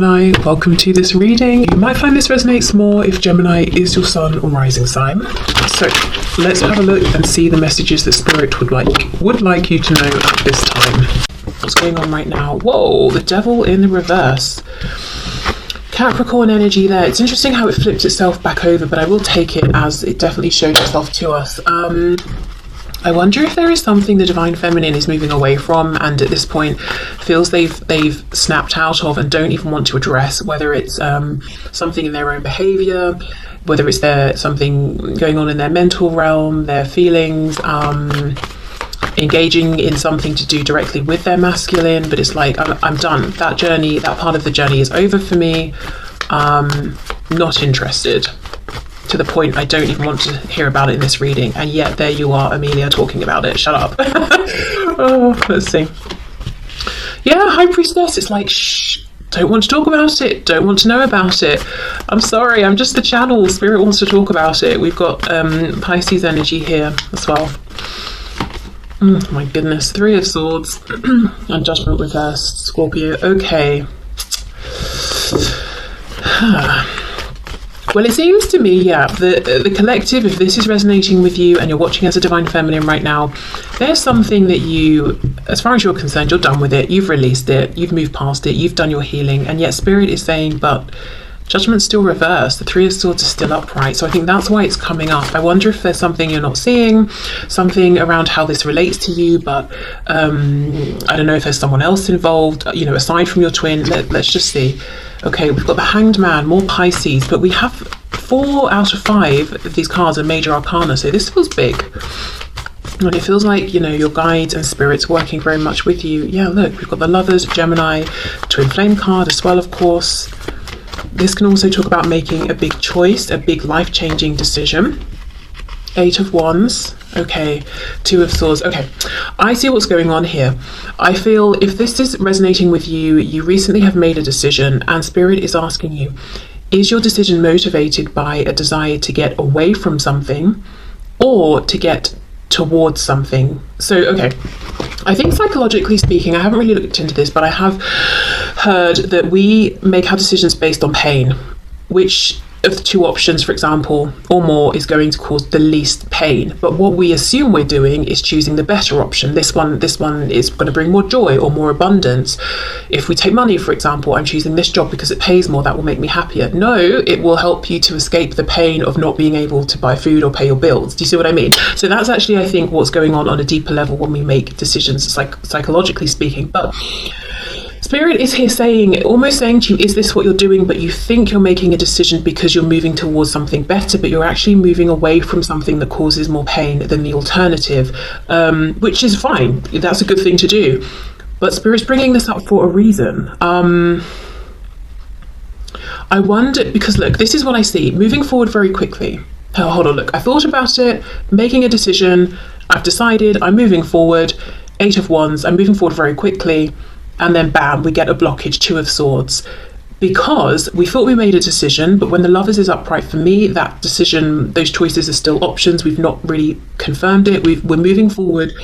Gemini, welcome to this reading. You might find this resonates more if Gemini is your sun or rising sign. So let's have a look and see the messages that Spirit would like you to know at this time. What's going on right now? Whoa, the Devil in the reverse. Capricorn energy there. It's interesting how it flipped itself back over, but I will take it as it definitely showed itself to us. I wonder if there is something the Divine Feminine is moving away from and at this point feels they've snapped out of and don't even want to address, whether it's something in their own behaviour, whether it's something going on in their mental realm, their feelings, engaging in something to do directly with their masculine, but it's like, I'm done. That journey, that part of the journey is over for me. Not interested. To the point I don't even want to hear about it in this reading, and yet there you are, Amelia, talking about it. Shut up. Oh, let's see. Yeah, High Priestess, it's like, shh, don't want to talk about it, don't want to know about it. I'm sorry, I'm just the channel. Spirit wants to talk about it. We've got Pisces energy here as well. My goodness, Three of Swords and Judgment reversed, Scorpio. Okay. Well, it seems to me, yeah, the collective, if this is resonating with you and you're watching as a Divine Feminine right now, there's something that you, as far as you're concerned, you're done with it, you've released it, you've moved past it, you've done your healing, and yet Spirit is saying, but Judgment's still reversed, the Three of Swords is still upright. So I think that's why it's coming up. I wonder if there's something you're not seeing, something around how this relates to you, but I don't know if there's someone else involved, you know, aside from your twin. Let's just see. Okay, we've got the Hanged Man, more Pisces, but we have 4 out of 5 of these cards are major arcana, so this feels big. And it feels like, you know, your guides and spirits working very much with you. Yeah, look, we've got the Lovers, Gemini, Twin Flame card as well, of course. This can also talk about making a big choice, a big life-changing decision. 8 of Wands. Okay, 2 of Swords. Okay, I see what's going on here. I feel if this is resonating with you, you recently have made a decision and Spirit is asking you, is your decision motivated by a desire to get away from something or to get towards something? So, okay, I think psychologically speaking, I haven't really looked into this, but I have heard that we make our decisions based on pain, which of the 2 options, for example, or more, is going to cause the least pain. But what we assume we're doing is choosing the better option. This one is going to bring more joy or more abundance. If we take money, for example, I'm choosing this job because it pays more, that will make me happier. No, it will help you to escape the pain of not being able to buy food or pay your bills. Do you see what I mean? So that's actually, I think, what's going on a deeper level when we make decisions, psychologically speaking. But Spirit is here saying, almost saying to you, is this what you're doing? But you think you're making a decision because you're moving towards something better, but you're actually moving away from something that causes more pain than the alternative, which is fine. That's a good thing to do. But Spirit's bringing this up for a reason. I wonder, because look, this is what I see. Moving forward very quickly. Oh, hold on, look, I thought about it, making a decision. I've decided I'm moving forward. 8 of Wands, I'm moving forward very quickly. And then bam, we get a blockage, 2 of Swords. Because we thought we made a decision, but when the Lovers is upright, for me, that decision, those choices are still options. We've not really confirmed it. We're moving forward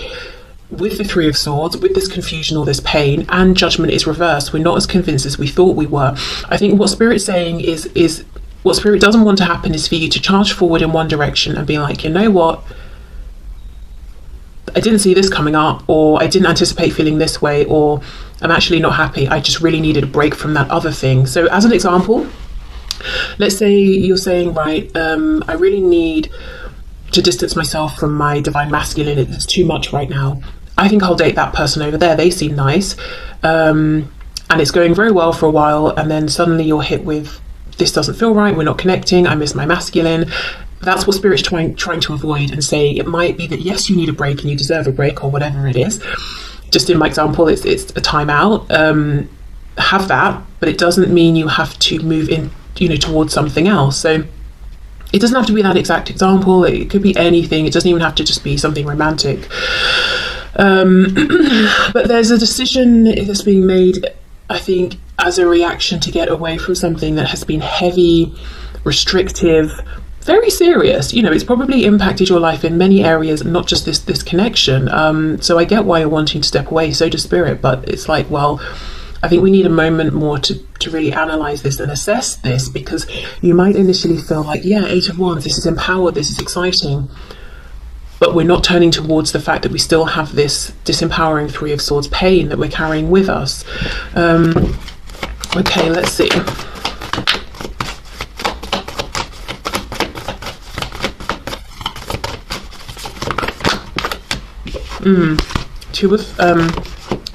with the 3 of Swords, with this confusion or this pain, and Judgment is reversed. We're not as convinced as we thought we were. I think what Spirit's saying is what Spirit doesn't want to happen is for you to charge forward in one direction and be like, you know what? I didn't see this coming up, or I didn't anticipate feeling this way, or I'm actually not happy. I just really needed a break from that other thing. So as an example, let's say you're saying, right, I really need to distance myself from my divine masculine. It's too much right now. I think I'll date that person over there. They seem nice. And it's going very well for a while. And then suddenly you're hit with, this doesn't feel right. We're not connecting. I miss my masculine. That's what Spirit's trying to avoid and say it might be that, yes, you need a break and you deserve a break or whatever it is. Just in my example, it's a timeout. Have that, but it doesn't mean you have to move in, towards something else. So it doesn't have to be that exact example. It could be anything. It doesn't even have to just be something romantic. But there's a decision that's being made, I think, as a reaction to get away from something that has been heavy, restrictive, very serious. It's probably impacted your life in many areas, not just this connection. So I get why you're wanting to step away, so does Spirit, but it's like, well, I think we need a moment more to really analyze this and assess this, because you might initially feel like, yeah, Eight of Wands, this is empowered, this is exciting, but we're not turning towards the fact that we still have this disempowering Three of Swords pain that we're carrying with us. Okay, let's see.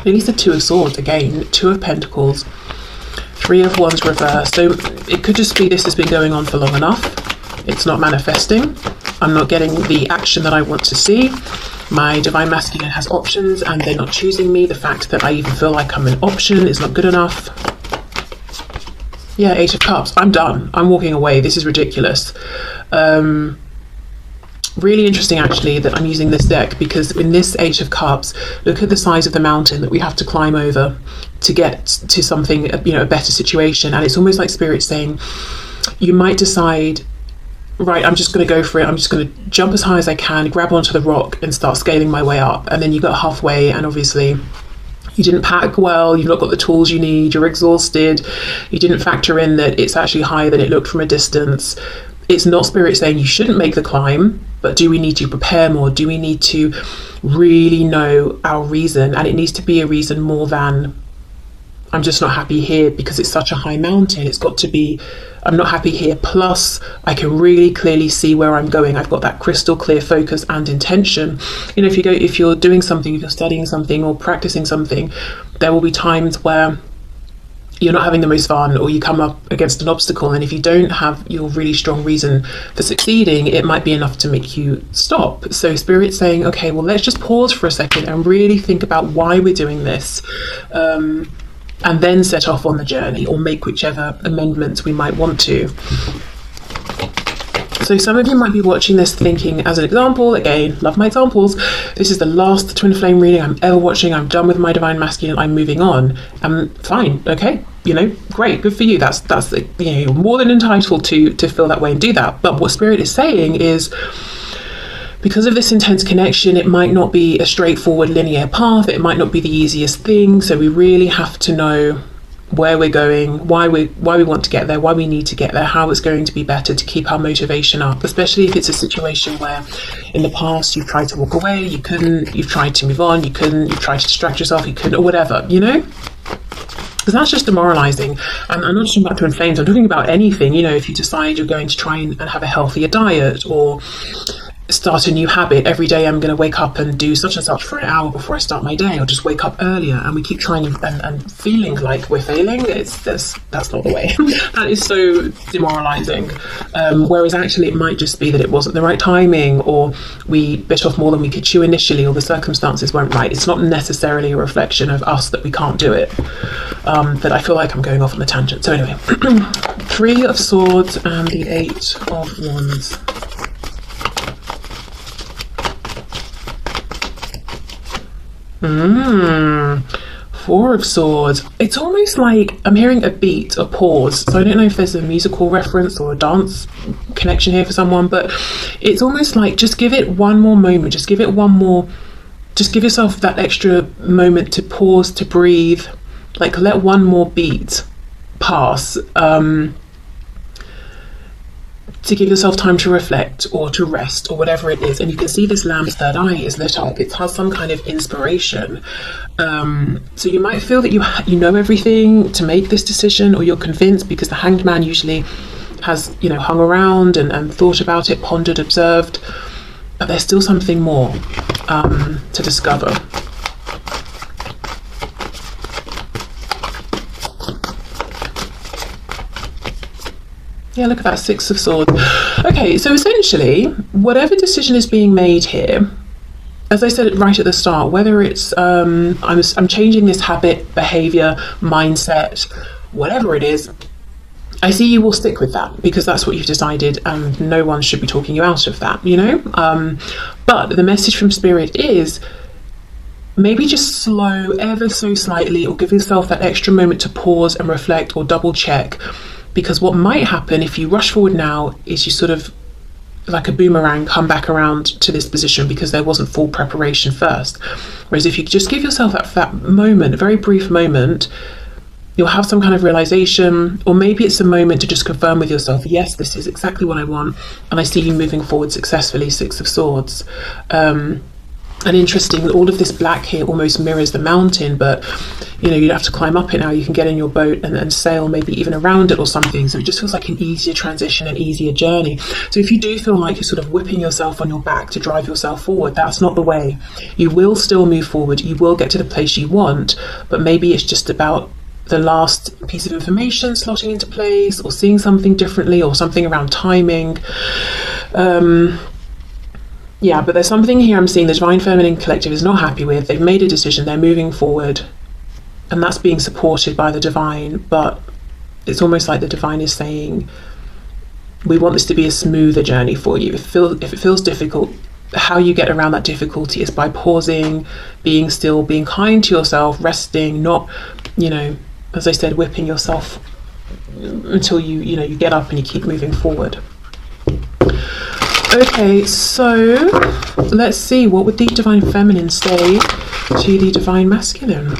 At least the Two of Swords again, Two of Pentacles, Three of Wands reversed. So it could just be this has been going on for long enough. It's not manifesting. I'm not getting the action that I want to see. My Divine Masculine has options and they're not choosing me. The fact that I even feel like I'm an option is not good enough. Yeah, Eight of Cups. I'm done. I'm walking away. This is ridiculous. Really interesting actually that I'm using this deck, because in this Eight of Cups, look at the size of the mountain that we have to climb over to get to something, you know, a better situation. And it's almost like Spirit saying, you might decide, right, I'm just going to go for it. I'm just going to jump as high as I can, grab onto the rock and start scaling my way up. And then you got halfway and obviously you didn't pack well, you've not got the tools you need, you're exhausted, you didn't factor in that it's actually higher than it looked from a distance. It's not Spirit saying you shouldn't make the climb, but do we need to prepare more? Do we need to really know our reason? And it needs to be a reason more than, I'm just not happy here because it's such a high mountain. It's got to be, I'm not happy here, plus I can really clearly see where I'm going. I've got that crystal clear focus and intention. You know, if you're doing something, if you're studying something or practicing something, there will be times where you're not having the most fun, or you come up against an obstacle, and if you don't have your really strong reason for succeeding, it might be enough to make you stop. So Spirit's saying, okay, well, let's just pause for a second and really think about why we're doing this, and then set off on the journey, or make whichever amendments we might want to. So some of you might be watching this thinking, as an example, again, love my examples, this is the last twin flame reading I'm ever watching, I'm done with my Divine Masculine, I'm moving on. Fine, okay, you know, great, good for you. That's you know, you're more than entitled to feel that way and do that. But what Spirit is saying is, because of this intense connection, it might not be a straightforward linear path, it might not be the easiest thing, so we really have to know where we're going, why we want to get there, why we need to get there, how it's going to be better to keep our motivation up, especially if it's a situation where in the past you've tried to walk away, you couldn't, you've tried to move on, you couldn't, you've tried to distract yourself, you couldn't, or whatever, you know? Because that's just demoralizing. And I'm not talking about twin flames, I'm talking about anything. You know, if you decide you're going to try and have a healthier diet, or start a new habit, every day I'm going to wake up and do such and such for an hour before I start my day, or just wake up earlier, and we keep trying and feeling like we're failing, that's not the way. That is so demoralizing. Whereas actually it might just be that it wasn't the right timing, or we bit off more than we could chew initially, or the circumstances weren't right. It's not necessarily a reflection of us that we can't do it. But I feel like I'm going off on a tangent. So anyway, Three of Swords and the Eight of Wands. Four of Swords. It's almost like I'm hearing a beat, a pause. So I don't know if there's a musical reference or a dance connection here for someone, but it's almost like just give it one more moment, just give it one more, just give yourself that extra moment to pause, to breathe, like let one more beat pass, to give yourself time to reflect or to rest or whatever it is. And you can see this lamb's third eye is lit up. It has some kind of inspiration. So you might feel that you know everything to make this decision, or you're convinced, because the Hanged Man usually has, you know, hung around and thought about it, pondered, observed, but there's still something more to discover. Yeah, look at that Six of Swords. Okay, so essentially, whatever decision is being made here, as I said right at the start, whether it's I'm changing this habit, behavior, mindset, whatever it is, I see you will stick with that because that's what you've decided, and no one should be talking you out of that, you know? But the message from Spirit is, maybe just slow ever so slightly, or give yourself that extra moment to pause and reflect or double check. Because what might happen if you rush forward now is you sort of, like a boomerang, come back around to this position because there wasn't full preparation first. Whereas if you just give yourself that moment, a very brief moment, You'll have some kind of realization, or maybe it's a moment to just confirm with yourself, yes, this is exactly what I want, and I see you moving forward successfully. Six of Swords. And interesting, all of this black here almost mirrors the mountain, but you know, you'd have to climb up it now. You can get in your boat and sail maybe even around it or something. So it just feels like an easier transition, an easier journey. So if you do feel like you're sort of whipping yourself on your back to drive yourself forward, that's not the way. You will still move forward. You will get to the place you want, but maybe it's just about the last piece of information slotting into place, or seeing something differently, or something around timing. Yeah, but there's something here I'm seeing the Divine Feminine Collective is not happy with. They've made a decision, they're moving forward, and that's being supported by the Divine, but it's almost like the Divine is saying, we want this to be a smoother journey for you. If it feels difficult, how you get around that difficulty is by pausing, being still, being kind to yourself, resting, not, you know, as I said, whipping yourself until you get up and you keep moving forward. Okay, so let's see, what would the Divine Feminine say to the Divine Masculine?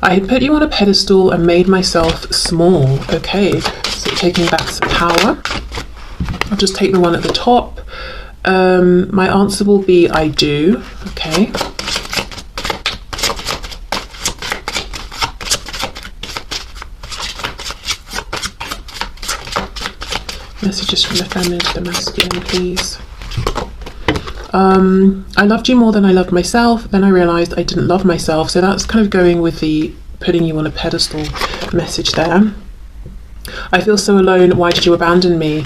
I had put you on a pedestal and made myself small. Okay, so taking back some power. I'll just take the one at the top. My answer will be I do. Okay. Messages from the feminine to the masculine, please. I loved you more than I loved myself. Then I realized I didn't love myself. So that's kind of going with the putting you on a pedestal message there. I feel so alone. Why did you abandon me?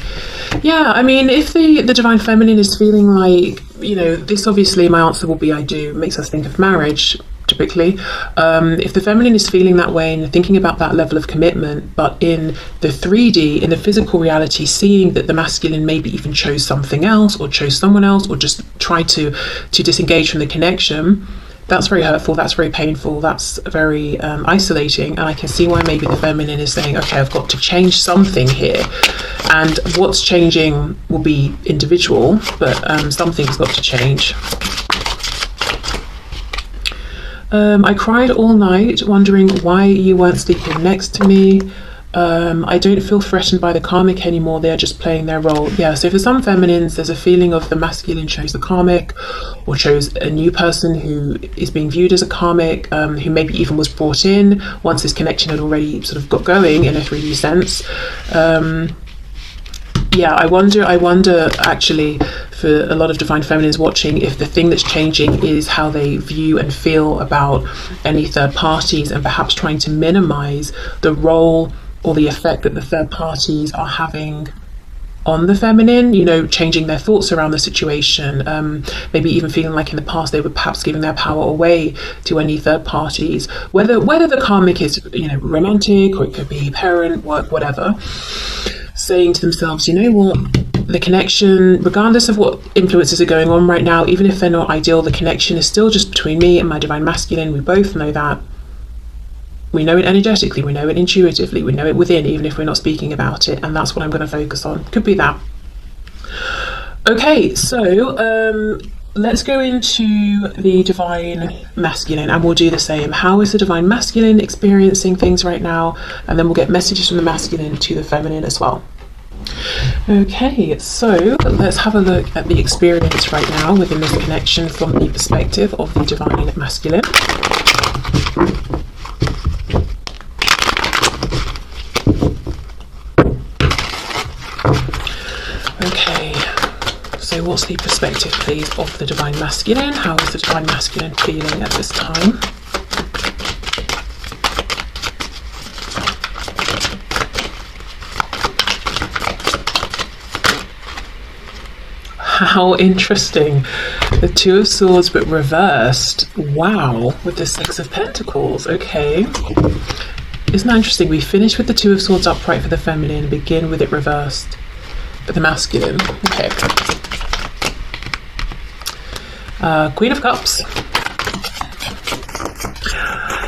Yeah, I mean, if the Divine Feminine is feeling like, you know, this, obviously my answer will be I do. It makes us think of marriage, typically. If the feminine is feeling that way and thinking about that level of commitment, but in the 3D, in the physical reality, seeing that the masculine maybe even chose something else, or chose someone else, or just tried to disengage from the connection, that's very hurtful, that's very painful, that's very isolating. And I can see why maybe the feminine is saying, okay, I've got to change something here. And what's changing will be individual, but something's got to change. I cried all night wondering why you weren't sleeping next to me. I don't feel threatened by the karmic anymore. They're just playing their role. Yeah, so for some feminines, there's a feeling of the masculine chose the karmic, or chose a new person who is being viewed as a karmic, who maybe even was brought in once this connection had already sort of got going in a 3D sense. Yeah, I wonder actually, for a lot of Divine Feminines watching, if the thing that's changing is how they view and feel about any third parties, and perhaps trying to minimize the role or the effect that the third parties are having on the feminine, you know, changing their thoughts around the situation, maybe even feeling like in the past they were perhaps giving their power away to any third parties, whether the karmic is, you know, romantic, or it could be parent, work, whatever, saying to themselves, you know what, the connection, regardless of what influences are going on right now, even if they're not ideal, the connection is still just between me and my Divine Masculine. We both know that. We know it energetically, we know it intuitively, we know it within, even if we're not speaking about it, and that's what I'm going to focus on. Could be that. Okay, so let's go into the Divine Masculine, and we'll do the same. How is the Divine Masculine experiencing things right now? And then we'll get messages from the masculine to the feminine as well. Okay, so let's have a look at the experience right now within this connection from the perspective of the Divine Masculine. Okay, so what's the perspective, please, of the Divine Masculine? How is the Divine Masculine feeling at this time? How interesting. The Two of Swords, but reversed. Wow, with the Six of Pentacles. Okay. Isn't that interesting? We finish with the Two of Swords upright for the feminine and begin with it reversed for the masculine. Okay. Queen of Cups.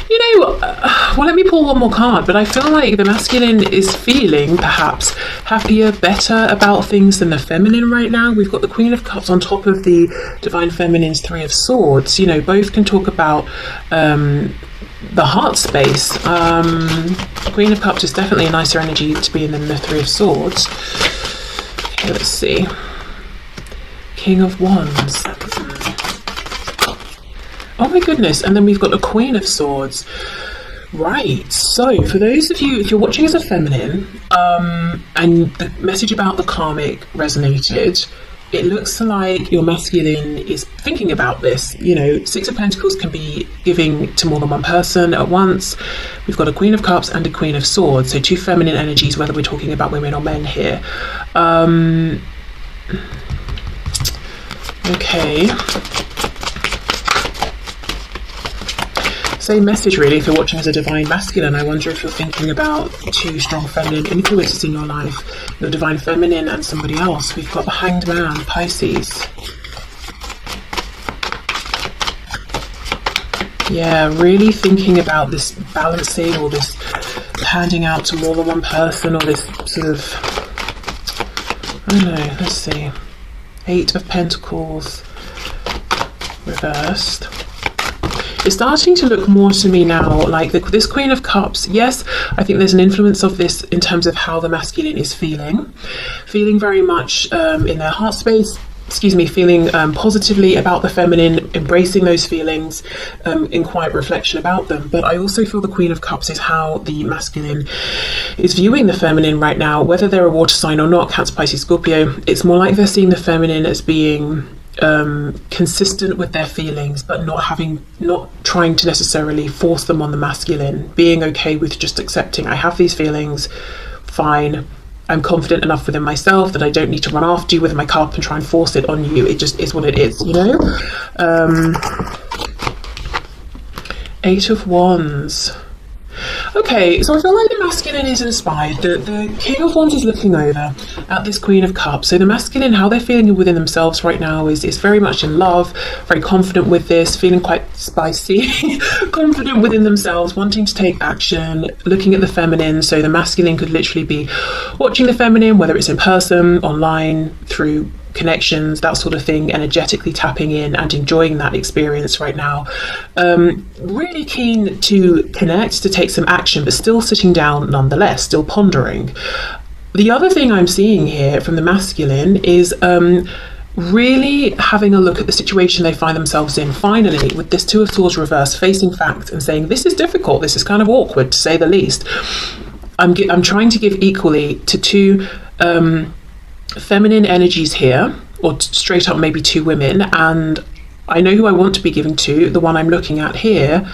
You know, well, let me pull one more card, but I feel like the masculine is feeling perhaps happier, better about things than the feminine right now. We've got the Queen of Cups on top of the Divine Feminine's Three of Swords. You know, both can talk about the heart space. Queen of Cups is definitely a nicer energy to be in than the Three of Swords. Okay, let's see. King of Wands. Oh my goodness, and then we've got the Queen of Swords. Right, so for those of you, if you're watching as a feminine, and the message about the karmic resonated, it looks like your masculine is thinking about this. You know, Six of Pentacles can be giving to more than one person at once. We've got a Queen of Cups and a Queen of Swords, so two feminine energies, whether we're talking about women or men here. Okay. Same message really if you're watching as a divine masculine. I wonder if you're thinking about two strong feminine influences in your life, your divine feminine and somebody else. We've got the Hanged Man, Pisces. Yeah, really thinking about this balancing, or this handing out to more than one person, or this sort of, I don't know, let's see. Eight of Pentacles reversed. It's starting to look more to me now like this Queen of Cups. Yes, I think there's an influence of this in terms of how the masculine is feeling very much in their heart space, feeling positively about the feminine, embracing those feelings, in quiet reflection about them. But I also feel the Queen of Cups is how the masculine is viewing the feminine right now, whether they're a water sign or not, Cancer, Pisces, Scorpio. It's more like they're seeing the feminine as being consistent with their feelings, but not trying to necessarily force them on the masculine, being okay with just accepting, I have these feelings, fine, I'm confident enough within myself that I don't need to run after you with my cup and try and force it on you. It just is what it is, you know. Eight of Wands. Okay, so I feel like the masculine is inspired. The King of Wands is looking over at this Queen of Cups. So the masculine, how they're feeling within themselves right now is very much in love, very confident with this, feeling quite spicy, confident within themselves, wanting to take action, looking at the feminine. So the masculine could literally be watching the feminine, whether it's in person, online, through connections, that sort of thing, energetically tapping in and enjoying that experience right now. Really keen to connect, to take some action, but still sitting down nonetheless, still pondering. The other thing I'm seeing here from the masculine is really having a look at the situation they find themselves in, finally, with this Two of Swords reverse, facing facts and saying, this is difficult, this is kind of awkward, to say the least. I'm trying to give equally to two feminine energies here, or straight up maybe two women, and I know who I want to be giving to, the one I'm looking at here.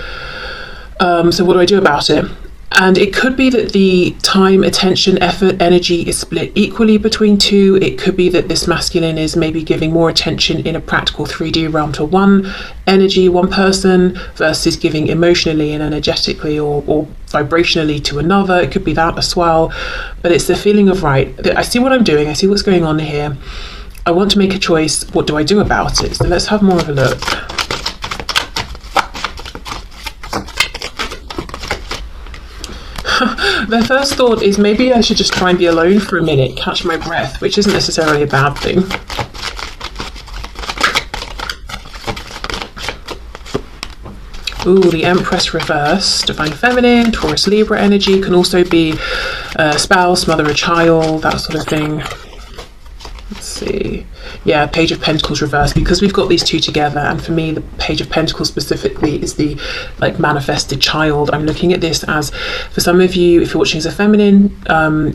So what do I do about it? And it could be that the time, attention, effort, energy is split equally between two. It could be that this masculine is maybe giving more attention in a practical 3D realm to one energy, one person, versus giving emotionally and energetically or vibrationally to another. It could be that as well. But it's the feeling of, right, I see what I'm doing, I see what's going on here. I want to make a choice. What do I do about it? So let's have more of a look. Their first thought is, maybe I should just try and be alone for a minute, catch my breath, which isn't necessarily a bad thing. Ooh, the Empress reverse, Divine Feminine, Taurus, Libra energy, can also be a spouse, mother, a child, that sort of thing. Let's see. Yeah, Page of Pentacles reverse, because we've got these two together, and for me the Page of Pentacles specifically is the manifested child. I'm looking at this as, for some of you, if you're watching as a feminine,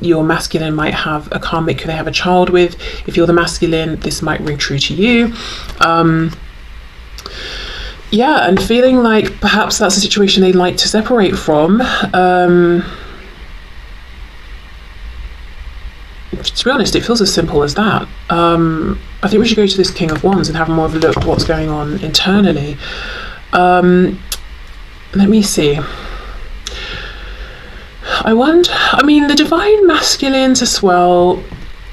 your masculine might have a karmic who they have a child with. If you're the masculine, this might ring true to you. Yeah, and feeling like perhaps that's a situation they'd like to separate from. To be honest, it feels as simple as that. I think we should go to this King of Wands and have more of a look at what's going on internally. Let me see. The divine masculines as well,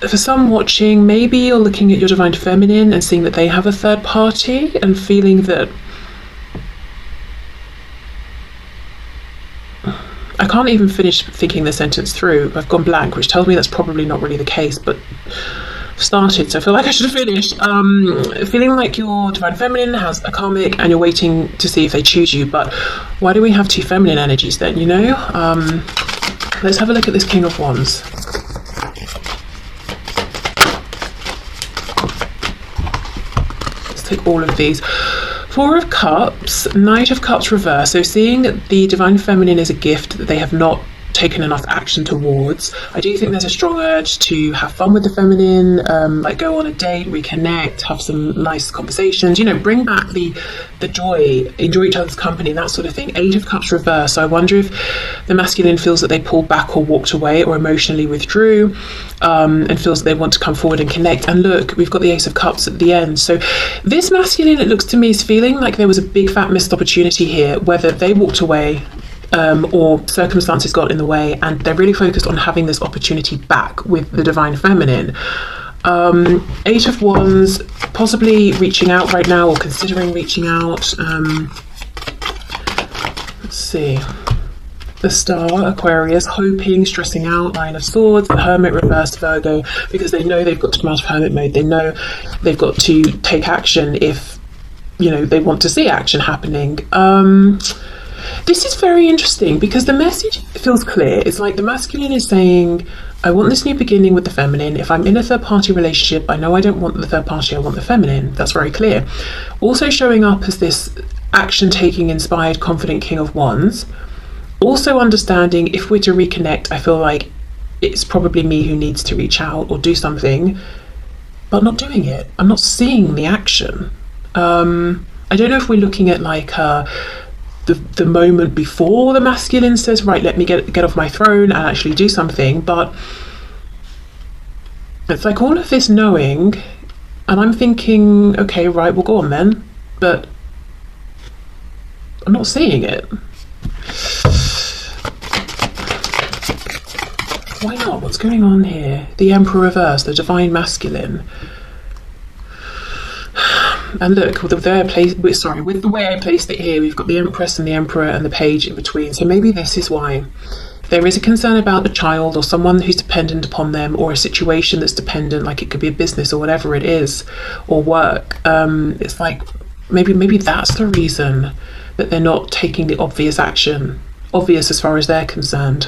for some watching, maybe you're looking at your divine feminine and seeing that they have a third party and feeling that, I can't even finish thinking the sentence through. I've gone blank, which tells me that's probably not really the case, but I've started, so I feel like I should finish. Feeling like your divine feminine has a karmic and you're waiting to see if they choose you, but why do we have two feminine energies then, you know? Let's have a look at this King of Wands. Let's take all of these. Four of Cups, Knight of Cups reverse. So seeing that the divine feminine is a gift that they have not taken enough action towards, I do think there's a strong urge to have fun with the feminine, like go on a date, reconnect, have some nice conversations, you know, bring back the joy, enjoy each other's company, that sort of thing. Eight of Cups reverse. So I wonder if the masculine feels that they pulled back or walked away or emotionally withdrew, and feels that they want to come forward and connect. And look, we've got the Ace of Cups at the end. So this masculine, it looks to me, is feeling like there was a big fat missed opportunity here, whether they walked away or circumstances got in the way, and they're really focused on having this opportunity back with the divine feminine. Eight of Wands, possibly reaching out right now or considering reaching out. Let's see. The Star, Aquarius, hoping, stressing out. Nine of Swords, the Hermit, reversed, Virgo, because they know they've got to come out of hermit mode. They know they've got to take action if, you know, they want to see action happening. This is very interesting because the message feels clear. It's like the masculine is saying, I want this new beginning with the feminine. If I'm in a third party relationship, I know I don't want the third party, I want the feminine. That's very clear. Also showing up as this action taking, inspired, confident King of Wands. Also understanding if we're to reconnect, I feel like it's probably me who needs to reach out or do something, but not doing it. I'm not seeing the action. I don't know if we're looking at like the moment before the masculine says, right, let me get off my throne and actually do something, but it's like all of this knowing, and I'm thinking, okay, right, we'll go on then, but I'm not seeing it. Why not? What's going on here? The Emperor reverse, the divine masculine. And look, with the way I placed it here, we've got the Empress and the Emperor and the Page in between. So maybe this is why there is a concern about a child or someone who's dependent upon them, or a situation that's dependent, like it could be a business or whatever it is, or work. It's like maybe that's the reason that they're not taking the obvious action, obvious as far as they're concerned.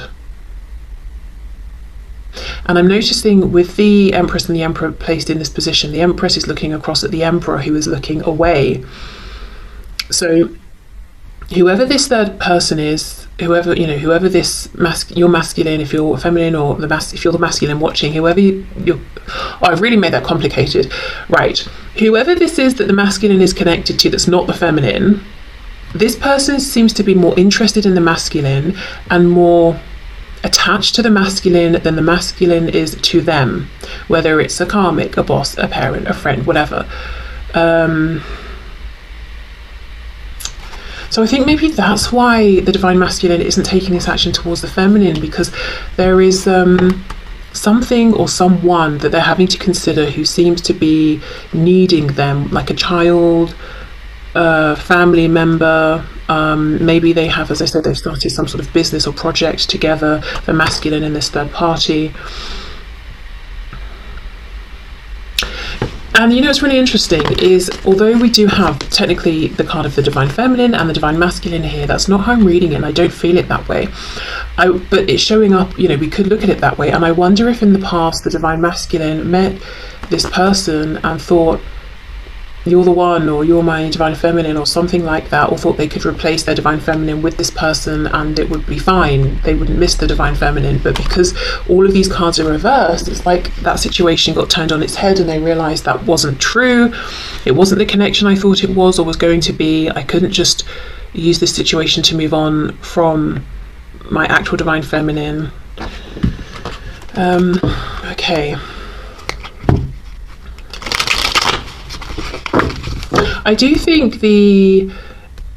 And I'm noticing with the Empress and the Emperor placed in this position, the Empress is looking across at the Emperor, who is looking away. So whoever this third person is, whoever this you're masculine, if you're feminine, or if you're the masculine watching, whoever you're, I've really made that complicated. Right. Whoever this is that the masculine is connected to that's not the feminine, this person seems to be more interested in the masculine and more attached to the masculine than the masculine is to them, whether it's a karmic, a boss, a parent, a friend, whatever. So I think maybe that's why the divine masculine isn't taking this action towards the feminine, because there is something or someone that they're having to consider who seems to be needing them, like a child, family member. Maybe they have, as I said, they've started some sort of business or project together, the masculine and this third party. And you know what's really interesting is, although we do have technically the card of the divine feminine and the divine masculine here, that's not how I'm reading it, and I don't feel it that way. But it's showing up, you know, we could look at it that way, and I wonder if in the past the divine masculine met this person and thought, you're the one, or you're my divine feminine, or something like that, or thought they could replace their divine feminine with this person and it would be fine, they wouldn't miss the divine feminine. But because all of these cards are reversed, it's like that situation got turned on its head and they realized that wasn't true, it wasn't the connection I thought it was or was going to be. I couldn't just use this situation to move on from my actual divine feminine. Okay, I do think the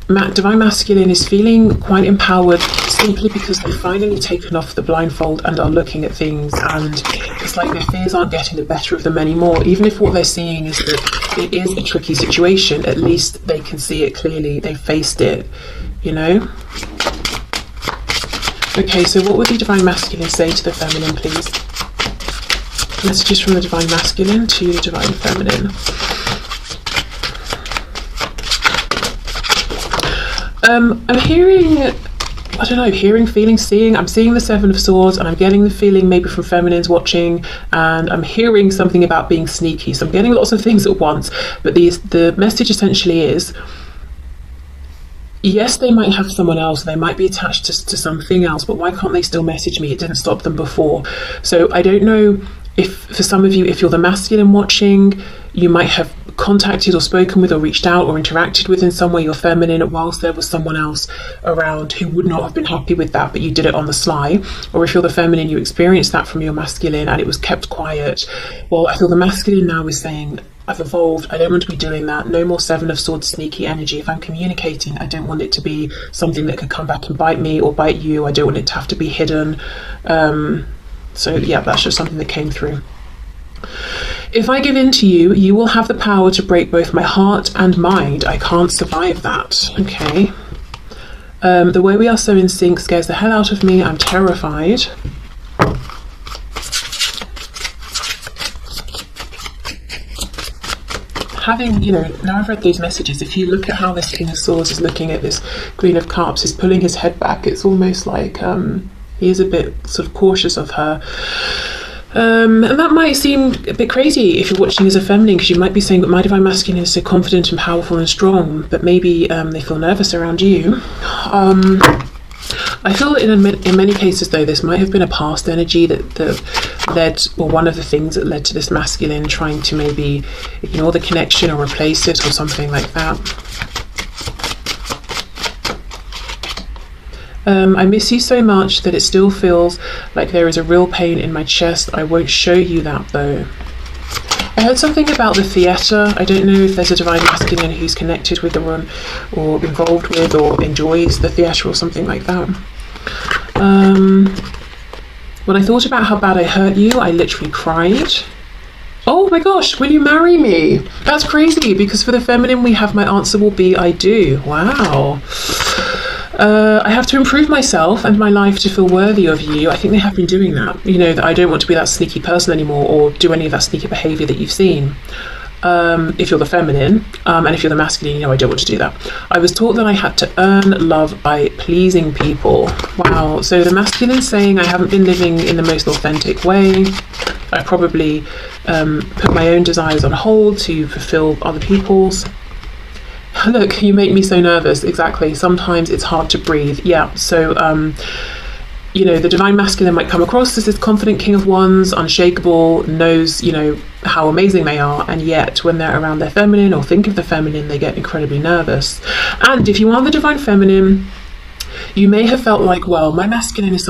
divine masculine is feeling quite empowered, simply because they've finally taken off the blindfold and are looking at things, and it's like their fears aren't getting the better of them anymore. Even if what they're seeing is that it is a tricky situation, at least they can see it clearly, they faced it, you know. Okay, so what would the Divine Masculine say to the Feminine, please? Messages from the Divine Masculine to the Divine Feminine. I'm hearing, I don't know, hearing, feeling, seeing. I'm seeing the Seven of Swords, and I'm getting the feeling maybe from feminines watching, and I'm hearing something about being sneaky. So I'm getting lots of things at once, but the message essentially is, yes, they might have someone else, they might be attached to something else, but why can't they still message me? It didn't stop them before. So I don't know if, for some of you, if you're the masculine watching, you might have contacted or spoken with or reached out or interacted with in some way your feminine whilst there was someone else around who would not have been happy with that, but you did it on the sly. Or if you're the feminine, you experienced that from your masculine and it was kept quiet. Well, I feel the masculine now is saying, I've evolved, I don't want to be doing that. No more Seven of Swords sneaky energy. If I'm communicating, I don't want it to be something that could come back and bite me or bite you. I don't want it to have to be hidden. So yeah, that's just something that came through. If I give in to you, you will have the power to break both my heart and mind. I can't survive that. Okay. The way we are so in sync scares the hell out of me. I'm terrified. Having, you know, now I've read these messages, if you look at how this King of Swords is looking at this Queen of Cups, is pulling his head back, it's almost like he is a bit sort of cautious of her. And that might seem a bit crazy if you're watching as a feminine, because you might be saying, but my Divine Masculine is so confident and powerful and strong, but maybe they feel nervous around you. I feel that in many cases, though, this might have been a past energy that led, or one of the things that led to this masculine trying to maybe ignore the connection or replace it or something like that. I miss you so much that it still feels like there is a real pain in my chest. I won't show you that, though. I heard something about the theatre. I don't know if there's a Divine Masculine who's connected with or involved with or enjoys the theatre or something like that. When I thought about how bad I hurt you, I literally cried. Oh my gosh, will you marry me? That's crazy, because for the feminine we have my answer will be I do. Wow. I have to improve myself and my life to feel worthy of you. I think they have been doing that. You know, that I don't want to be that sneaky person anymore or do any of that sneaky behaviour that you've seen. If you're the feminine, and if you're the masculine, you know, I don't want to do that. I was taught that I had to earn love by pleasing people. Wow. So the masculine saying I haven't been living in the most authentic way. I probably put my own desires on hold to fulfill other people's. Look, you make me so nervous. Exactly. Sometimes it's hard to breathe. Yeah. So, you know, the Divine Masculine might come across as this confident King of Wands, unshakable, knows, you know, how amazing they are. And yet when they're around their feminine or think of the feminine, they get incredibly nervous. And if you are the Divine Feminine, you may have felt like, well, my masculine is